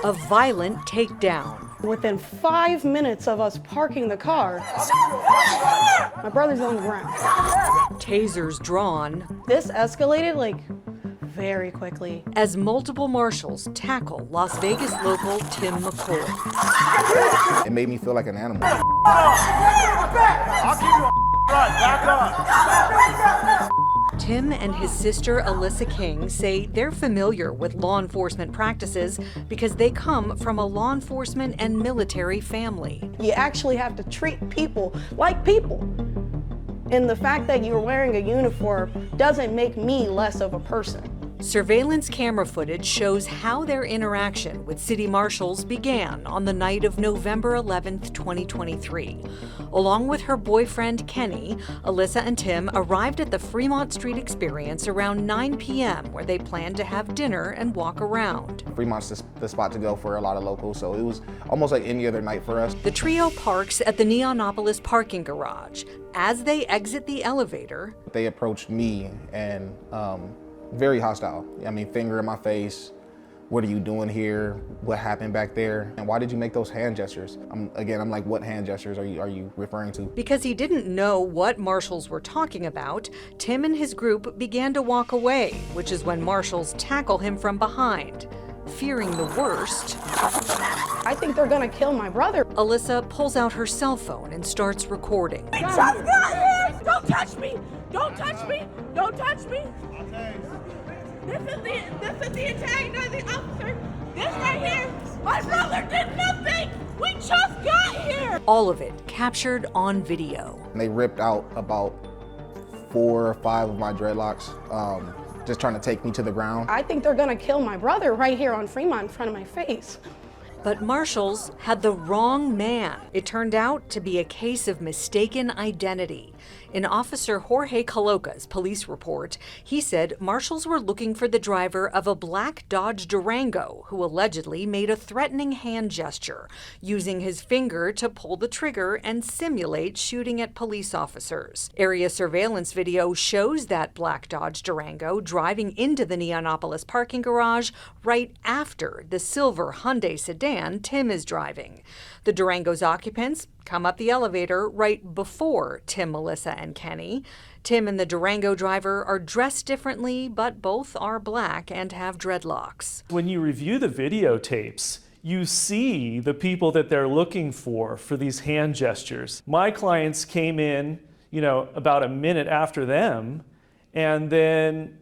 a violent takedown. Within 5 minutes of us parking the car, my brother's on the ground. Tasers drawn. This escalated very quickly. As multiple marshals tackle Las Vegas local Tim McCoy. It made me feel like an animal. I'll give you a run. Back up. Tim and his sister Alyssa King say they're familiar with law enforcement practices because they come from a law enforcement and military family. You actually have to treat people like people. And the fact that you're wearing a uniform doesn't make me less of a person. Surveillance camera footage shows how their interaction with city marshals began on the night of November 11th, 2023. Along with her boyfriend, Kenny, Alyssa and Tim arrived at the Fremont Street Experience around 9 p.m. where they planned to have dinner and walk around. Fremont's the spot to go for a lot of locals, so it was almost like any other night for us. The trio parks at the Neonopolis parking garage. As they exit the elevator, they approached me and very hostile. I mean, finger in my face. What are you doing here? What happened back there? And why did you make those hand gestures? I'm like, what hand gestures are you referring to? Because he didn't know what marshals were talking about, Tim and his group began to walk away, which is when marshals tackle him from behind. Fearing the worst, I think they're gonna kill my brother. Alyssa pulls out her cell phone and starts recording. We just got here! Don't touch me! Don't touch me! Don't touch me! This is the antagonizing officer. This right here, my brother did nothing. We just got here. All of it captured on video. And they ripped out about 4 or 5 of my dreadlocks, just trying to take me to the ground. I think they're gonna kill my brother right here on Fremont in front of my face. But marshals had the wrong man. It turned out to be a case of mistaken identity. In Officer Jorge Caloca's police report, he said marshals were looking for the driver of a black Dodge Durango who allegedly made a threatening hand gesture, using his finger to pull the trigger and simulate shooting at police officers. Area surveillance video shows that black Dodge Durango driving into the Neonopolis parking garage right after the silver Hyundai sedan Tim is driving. The Durango's occupants come up the elevator right before Tim, Alyssa, and Kenny. Tim and the Durango driver are dressed differently, but both are black and have dreadlocks. When you review the videotapes, you see the people that they're looking for these hand gestures. My clients came in, about a minute after them, and then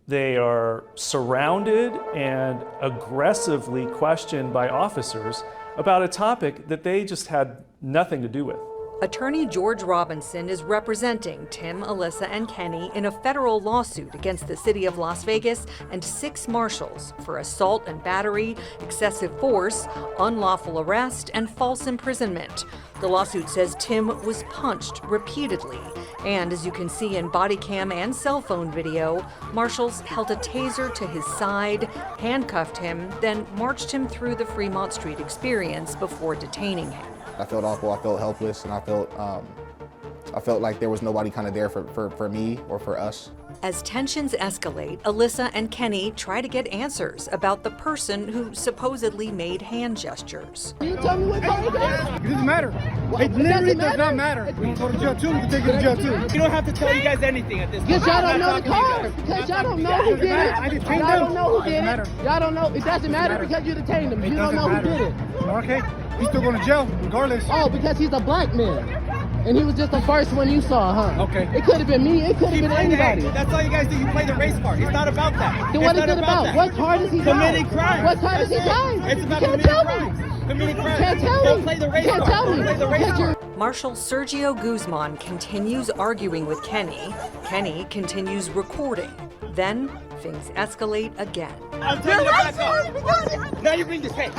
they are surrounded and aggressively questioned by officers about a topic that they just had nothing to do with. Attorney George Robinson is representing Tim, Alyssa, and Kenny in a federal lawsuit against the city of Las Vegas and 6 marshals for assault and battery, excessive force, unlawful arrest, and false imprisonment. The lawsuit says Tim was punched repeatedly, and as you can see in body cam and cell phone video, marshals held a taser to his side, handcuffed him, then marched him through the Fremont Street Experience before detaining him. I felt awful, I felt helpless, and I felt like there was nobody kind of there for me or for us. As tensions escalate, Alyssa and Kenny try to get answers about the person who supposedly made hand gestures. Can you tell me what color that is? It doesn't matter. It literally does not matter. We can go to jail too, we can take you to jail too. You don't have to tell you guys anything at this point. Because y'all don't know the car. Because y'all don't know who did it. Y'all don't know who did it. Y'all don't know. It doesn't matter because you detained him. You don't know who did it. Okay, he's still going to jail regardless. Oh, because he's a black man. And he was just the first one you saw, huh? Okay. It could have been me. It could have been anybody. That's all you guys do. You play the race card. It's not about that. Then what is it about? What card is he committing crimes? What card is he dying? It's about you can't committing tell crimes. me. Committing crimes. Can't tell Don't me. play the race Can't card. tell Don't me. play the race card. Marshal Sergio Guzman continues arguing with Kenny. Kenny continues recording. Then things escalate again. I'm telling you back up. Now you bring this case.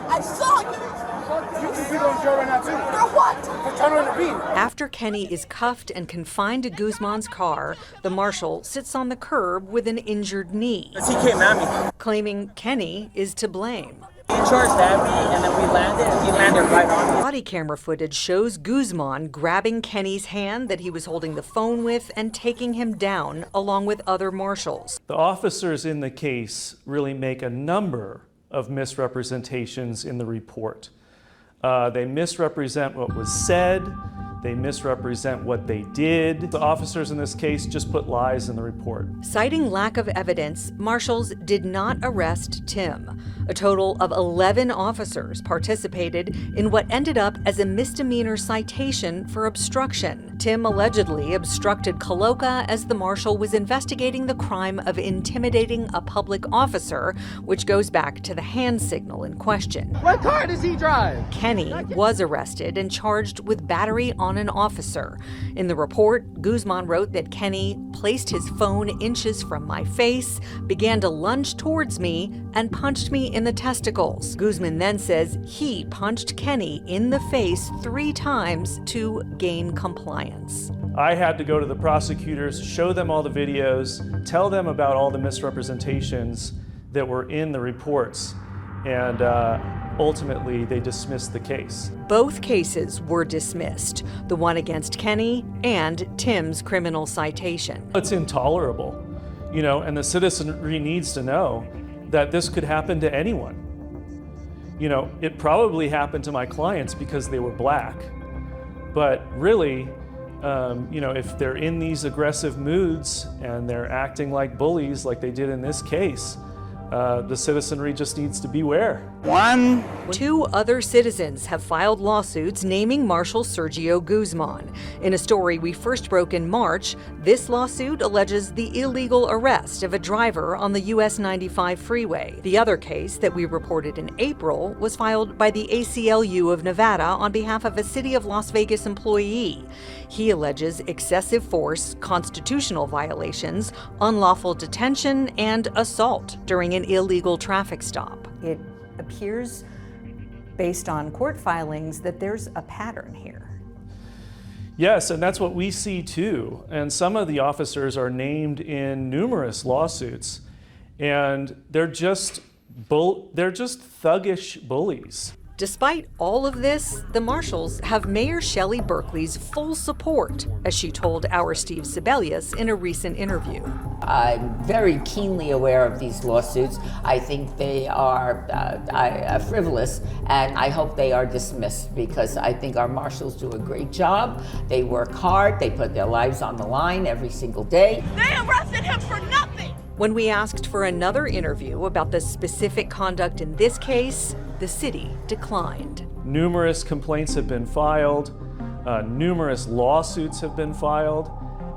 I saw you. You can be on jail right now too. For what? For trying to intervene. After Kenny is cuffed and confined to Guzman's car, the marshal sits on the curb with an injured knee, He came at me. claiming Kenny is to blame. He charged at me, and then we landed. He landed right on me. Body camera footage shows Guzman grabbing Kenny's hand that he was holding the phone with and taking him down along with other marshals. The officers in the case really make a number of misrepresentations in the report. They misrepresent what was said. They misrepresent what they did. The officers in this case just put lies in the report. Citing lack of evidence, marshals did not arrest Tim. A total of 11 officers participated in what ended up as a misdemeanor citation for obstruction. Tim allegedly obstructed Coloca as the marshal was investigating the crime of intimidating a public officer, which goes back to the hand signal in question. What car does he drive? Kenny was arrested and charged with battery on an officer. In the report, Guzman wrote that Kenny placed his phone inches from my face, began to lunge towards me, and punched me in the testicles. Guzman then says he punched Kenny in the face 3 times to gain compliance. I had to go to the prosecutors, show them all the videos, tell them about all the misrepresentations that were in the reports, and ultimately they dismissed the case. Both cases were dismissed, the one against Kenny and Tim's criminal citation. It's intolerable, and the citizenry needs to know that this could happen to anyone. It probably happened to my clients because they were black, but really, if they're in these aggressive moods and they're acting like bullies like they did in this case, the citizenry just needs to beware. 2 other citizens have filed lawsuits naming Marshal Sergio Guzman. In a story we first broke in March, this lawsuit alleges the illegal arrest of a driver on the US 95 freeway. The other case that we reported in April was filed by the ACLU of Nevada on behalf of a City of Las Vegas employee. He alleges excessive force, constitutional violations, unlawful detention, and assault during an illegal traffic stop. It appears, based on court filings, that there's a pattern here. Yes, and that's what we see too. And some of the officers are named in numerous lawsuits, and they're just thuggish bullies. Despite all of this, the marshals have Mayor Shelley Berkeley's full support, as she told our Steve Sebelius in a recent interview. I'm very keenly aware of these lawsuits. I think they are frivolous, and I hope they are dismissed because I think our marshals do a great job. They work hard, they put their lives on the line every single day. They arrested him for nothing. When we asked for another interview about the specific conduct in this case, the city declined. Numerous complaints have been filed, numerous lawsuits have been filed,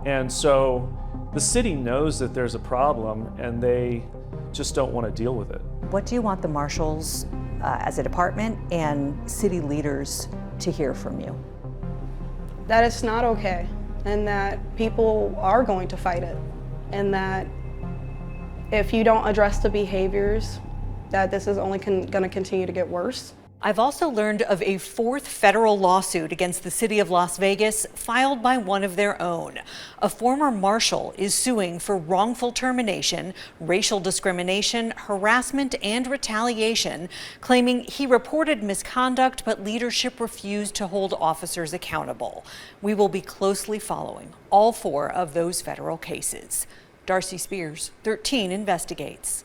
and so the city knows that there's a problem and they just don't want to deal with it. What do you want the marshals as a department and city leaders to hear from you? That it's not okay, and that people are going to fight it, and that if you don't address the behaviors, that this is only going to continue to get worse. I've also learned of a 4th federal lawsuit against the city of Las Vegas filed by one of their own. A former marshal is suing for wrongful termination, racial discrimination, harassment, and retaliation, claiming he reported misconduct but leadership refused to hold officers accountable. We will be closely following all 4 of those federal cases. Darcy Spears, 13 Investigates.